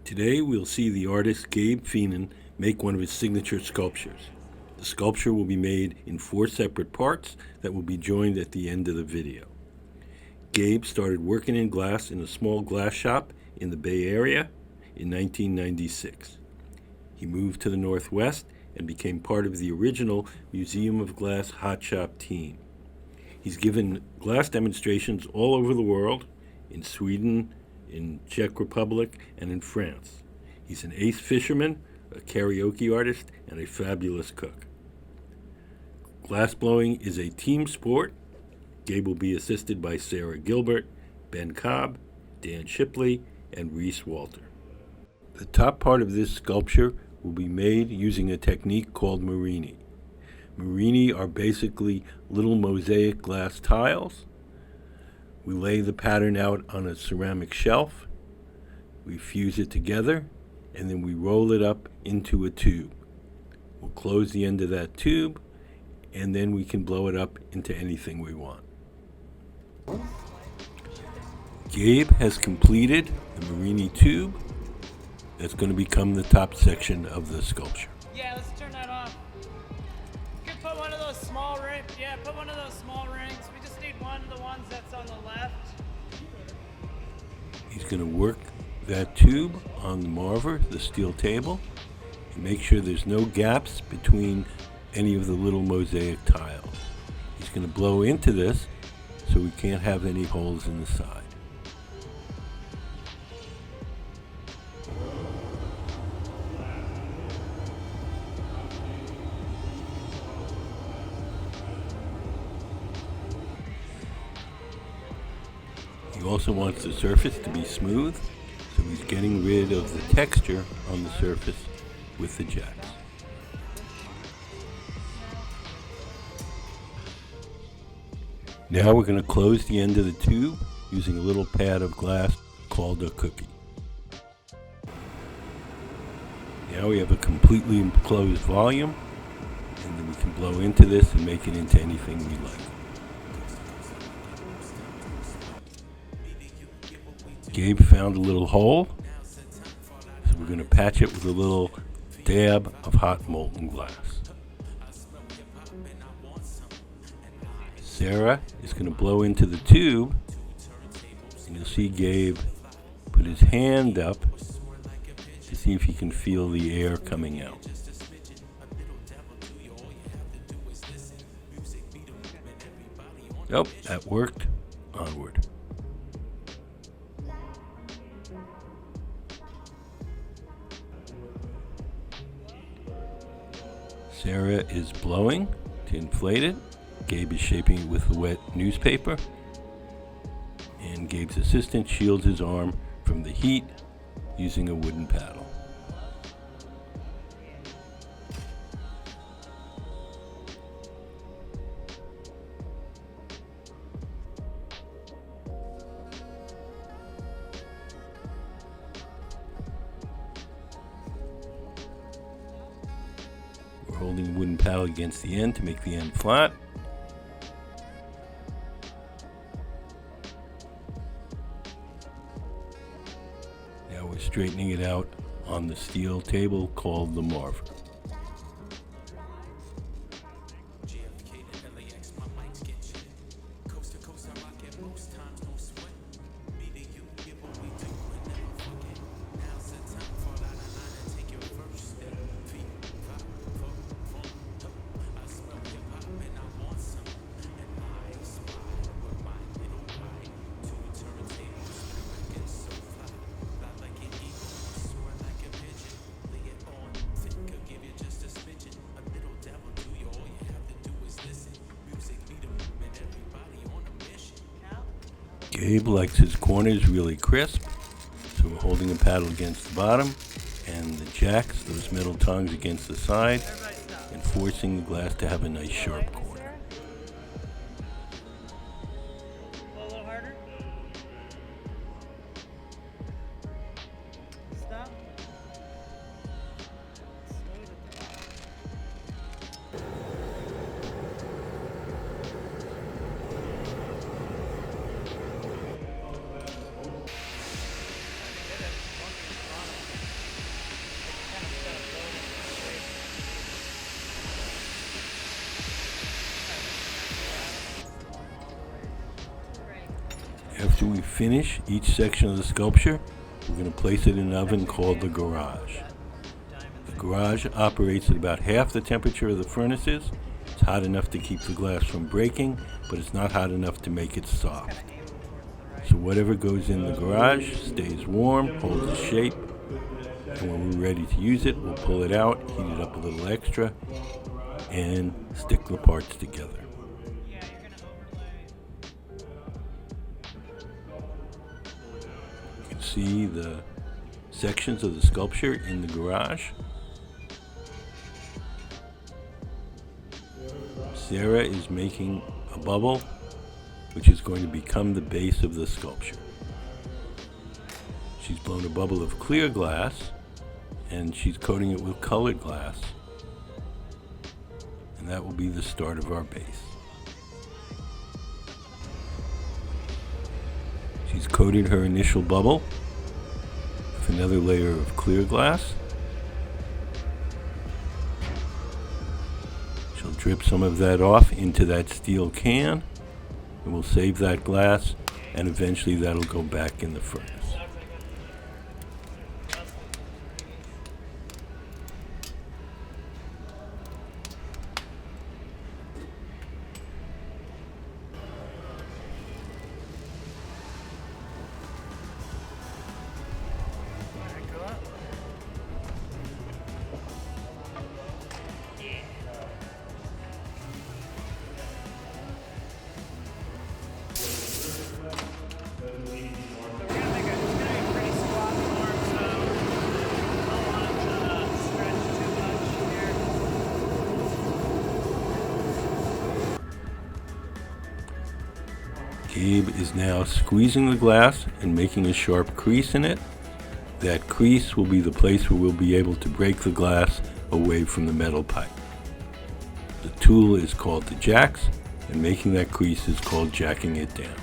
Today we'll see the artist Gabe Feenan make one of his signature sculptures. The sculpture will be made in 4 separate parts that will be joined at the end of the video. Gabe started working in glass in a small glass shop in the Bay Area in 1996. He moved to the Northwest and became part of the original Museum of Glass Hot Shop team. He's given glass demonstrations all over the world, in Sweden, in Czech Republic, and in France. He's an ace fisherman, a karaoke artist, and a fabulous cook. Glass blowing is a team sport. Gabe will be assisted by Sarah Gilbert, Ben Cobb, Dan Shipley, and Reese Walter. The top part of this sculpture will be made using a technique called Marini. Marini are basically little mosaic glass tiles. We lay the pattern out on a ceramic shelf, we fuse it together, and then we roll it up into a tube. We'll close the end of that tube, and then we can blow it up into anything we want. Gabe has completed the Marini tube. That's going to become the top section of the sculpture. Yeah, let's turn that off. You can put one of those small rings. Yeah, put one of those small rings. We just need one of the ones that's on the left. He's going to work that tube on the marver, the steel table, and make sure there's no gaps between any of the little mosaic tiles. He's going to blow into this so we can't have any holes in the side. He also wants the surface to be smooth, so he's getting rid of the texture on the surface with the jacks. Now we're going to close the end of the tube using a little pad of glass called a cookie. Now we have a completely enclosed volume, and then we can blow into this and make it into anything we like. Gabe found a little hole, so we're going to patch it with a little dab of hot molten glass. Sarah is going to blow into the tube, and you'll see Gabe put his hand up to see if he can feel the air coming out. Nope, that worked. Onward. Sarah is blowing to inflate it. Gabe is shaping it with the wet newspaper. And Gabe's assistant shields his arm from the heat using a wooden paddle. We're holding the wooden paddle against the end to make the end flat. Now we're straightening it out on the steel table called the marver. Gabe likes his corners really crisp, so we're holding the paddle against the bottom and the jacks, those metal tongs, against the side, and forcing the glass to have a nice sharp corner. A little harder. Stop. After we finish each section of the sculpture, we're going to place it in an oven called the garage. The garage operates at about half the temperature of the furnaces. It's hot enough to keep the glass from breaking, but it's not hot enough to make it soft. So whatever goes in the garage stays warm, holds its shape, and when we're ready to use it, we'll pull it out, heat it up a little extra, and stick the parts together. You can see the sections of the sculpture in the garage. Sarah is making a bubble, which is going to become the base of the sculpture. She's blown a bubble of clear glass, and she's coating it with colored glass. And that will be the start of our base. She's coated her initial bubble with another layer of clear glass. She'll drip some of that off into that steel can, and we'll save that glass, and eventually that'll go back in the furnace. Gabe is now squeezing the glass and making a sharp crease in it. That crease will be the place where we'll be able to break the glass away from the metal pipe. The tool is called the jacks, and making that crease is called jacking it down.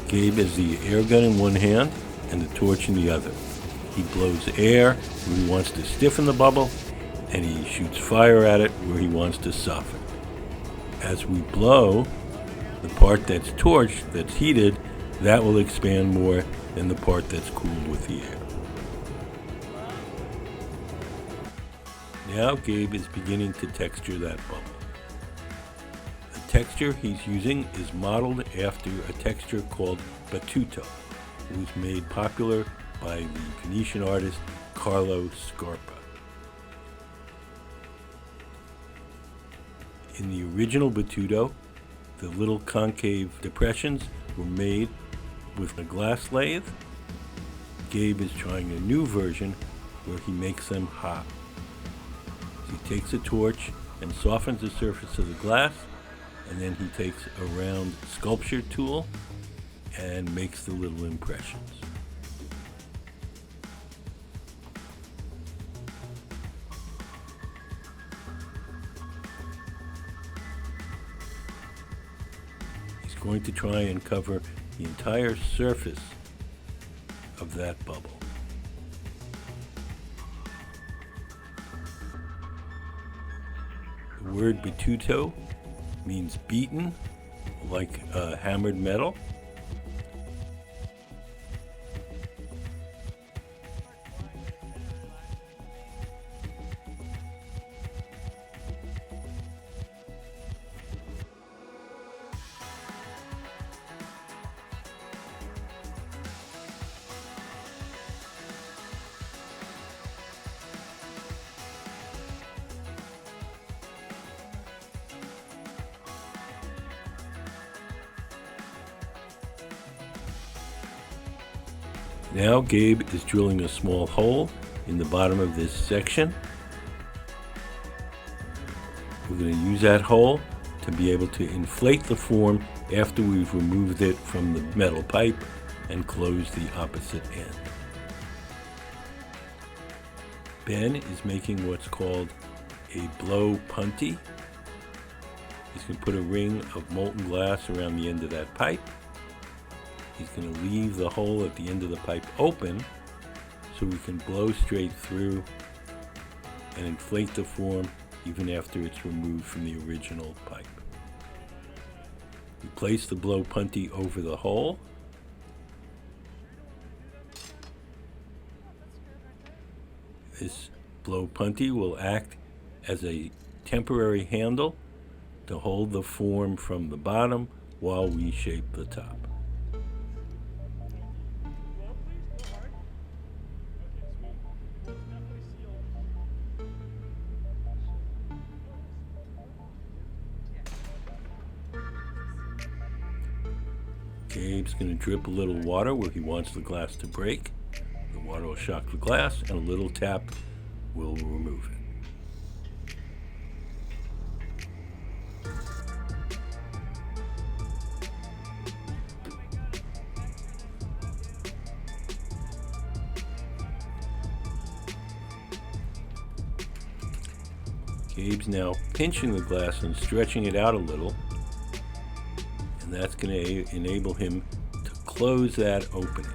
Gabe has the air gun in one hand and the torch in the other. He blows air where he wants to stiffen the bubble, and he shoots fire at it where he wants to soften. As we blow, the part that's torched, that's heated, that will expand more than the part that's cooled with the air. Now Gabe is beginning to texture that bubble. The texture he's using is modeled after a texture called battuto. It was made popular by the Venetian artist Carlo Scarpa. In the original battuto, the little concave depressions were made with a glass lathe. Gabe is trying a new version where he makes them hot. So he takes a torch and softens the surface of the glass, and then he takes a round sculpture tool and makes the little impressions. He's going to try and cover the entire surface of that bubble. The word battuto means beaten, like hammered metal. Now Gabe is drilling a small hole in the bottom of this section. We're going to use that hole to be able to inflate the form after we've removed it from the metal pipe and closed the opposite end. Ben is making what's called a blow punty. He's going to put a ring of molten glass around the end of that pipe. He's going to leave the hole at the end of the pipe open so we can blow straight through and inflate the form even after it's removed from the original pipe. We place the blow punty over the hole. This blow punty will act as a temporary handle to hold the form from the bottom while we shape the top. Gabe's going to drip a little water where he wants the glass to break. The water will shock the glass, and a little tap will remove it. Gabe's now pinching the glass and stretching it out a little, and that's going to enable him to close that opening.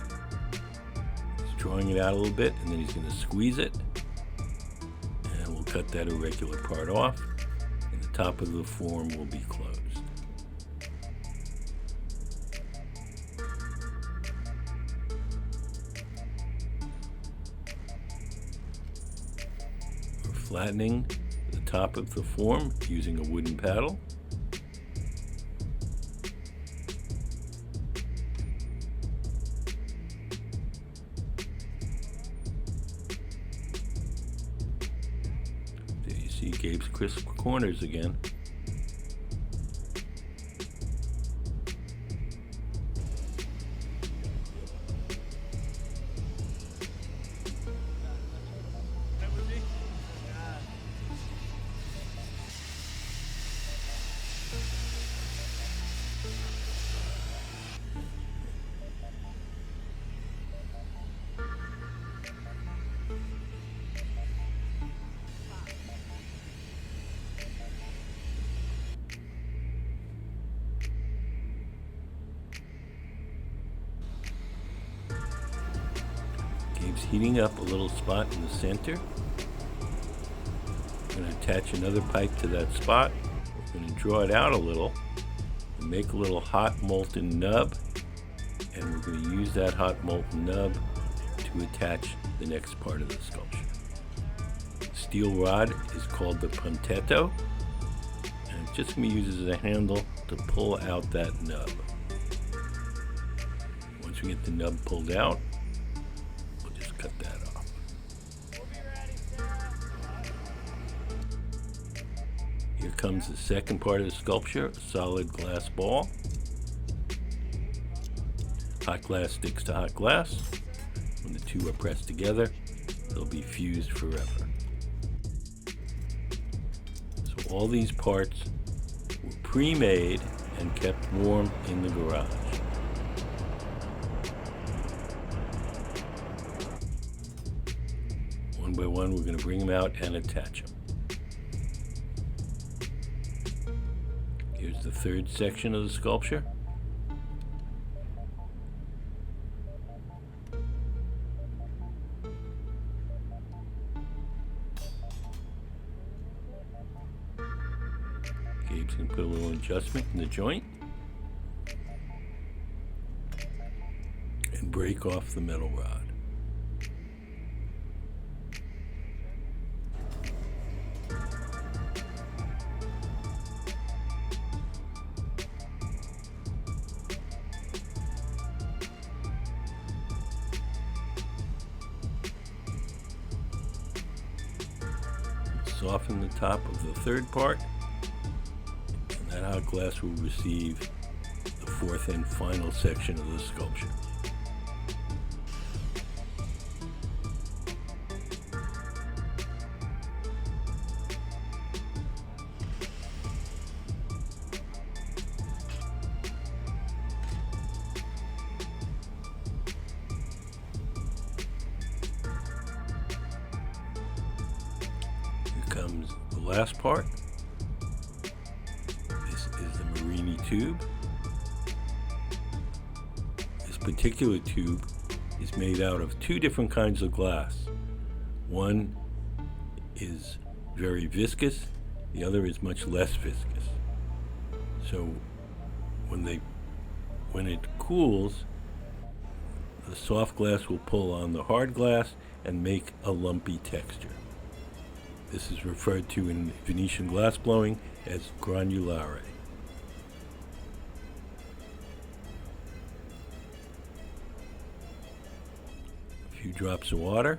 He's drawing it out a little bit, and then he's going to squeeze it, and we'll cut that irregular part off, and the top of the form will be closed. We're flattening the top of the form using a wooden paddle. There you see Gabe's crisp corners again. Gabe's heating up a little spot in the center. We're going to attach another pipe to that spot. We're going to draw it out a little and make a little hot molten nub. And we're going to use that hot molten nub to attach the next part of the sculpture. Steel rod is called the puntetto, and it's just going to be used as a handle to pull out that nub. Once we get the nub pulled out, we'll just cut that off. We'll be ready, Sarah. Here comes the second part of the sculpture, a solid glass ball. Hot glass sticks to hot glass. When the two are pressed together, they'll be fused forever. So all these parts were pre-made and kept warm in the garage. One by one, we're going to bring them out and attach them. Here's the third section of the sculpture. Gabe's going to put a little adjustment in the joint and break off the metal rod. Soften the top of the third part, and that hot glass will receive the fourth and final section of the sculpture. glass part. This is the Marini tube. This particular tube is made out of two different kinds of glass. One is very viscous, the other is much less viscous. So when it cools, the soft glass will pull on the hard glass and make a lumpy texture. This is referred to in Venetian glassblowing as granulare. A few drops of water,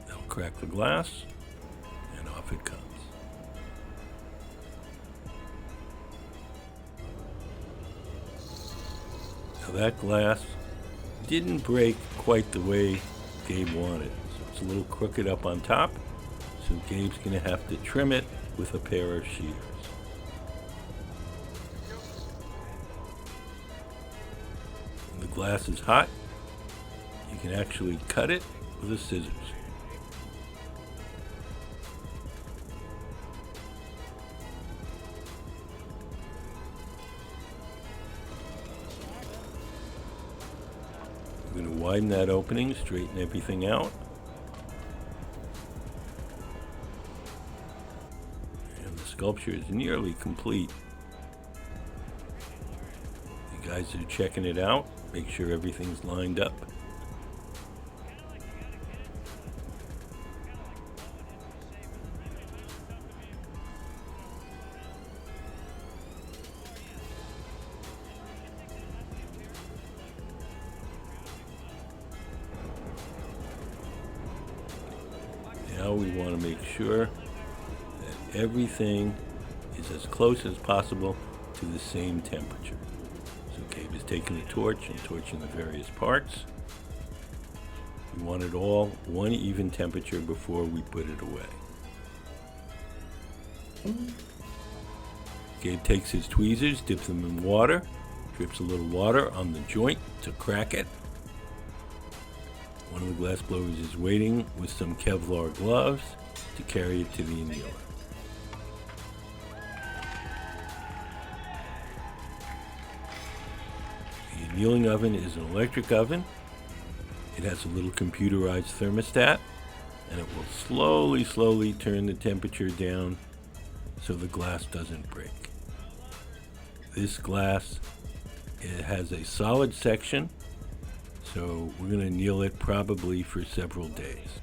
that'll crack the glass, and off it comes. Now that glass didn't break quite the way Gabe wanted, so it's a little crooked up on top, so Gabe's going to have to trim it with a pair of shears. When the glass is hot, you can actually cut it with a scissors. We're going to widen that opening, straighten everything out. And the sculpture is nearly complete. You guys are checking it out. Make sure everything's lined up. Now we want to make sure that everything is as close as possible to the same temperature. So Gabe is taking a torch and torching the various parts. We want it all one even temperature before we put it away. Gabe takes his tweezers, dips them in water, drips a little water on the joint to crack it. One of the glass blowers is waiting with some Kevlar gloves to carry it to the annealer. The annealing oven is an electric oven. It has a little computerized thermostat, and it will slowly turn the temperature down so the glass doesn't break. This glass, it has a solid section, so we're going to anneal it probably for several days.